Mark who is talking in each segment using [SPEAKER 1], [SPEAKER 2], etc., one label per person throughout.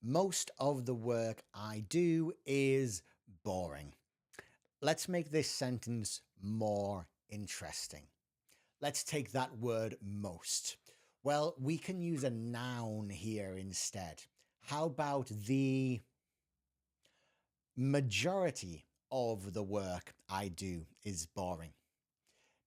[SPEAKER 1] Most of the work I do is boring. Let's make this sentence more interesting. Let's take that word most. Well, we can use a noun here instead. How about the majority of the work I do is boring?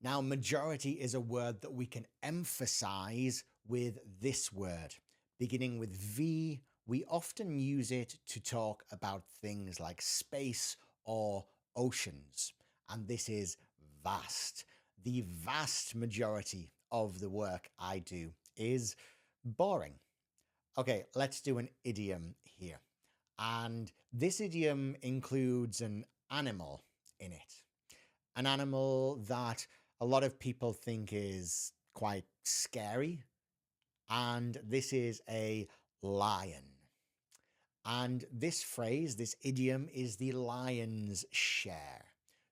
[SPEAKER 1] Now, majority is a word that we can emphasize with this word. Beginning with V, we often use it to talk about things like space or oceans. And this is vast. The vast majority of the work I do is boring. Okay, let's do an idiom here. And this idiom includes an animal in it. An animal that a lot of people think is quite scary. And this is a lion. And this phrase, this idiom, is the lion's share.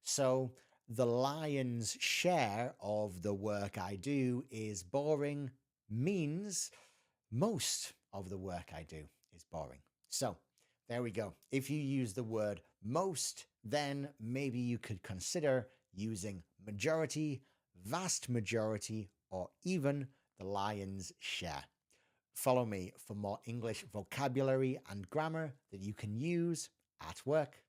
[SPEAKER 1] So the lion's share of the work I do is boring means most of the work I do is boring. So there we go. If you use the word most, then maybe you could consider using majority, vast majority, or even the lion's share. Follow me for more English vocabulary and grammar that you can use at work.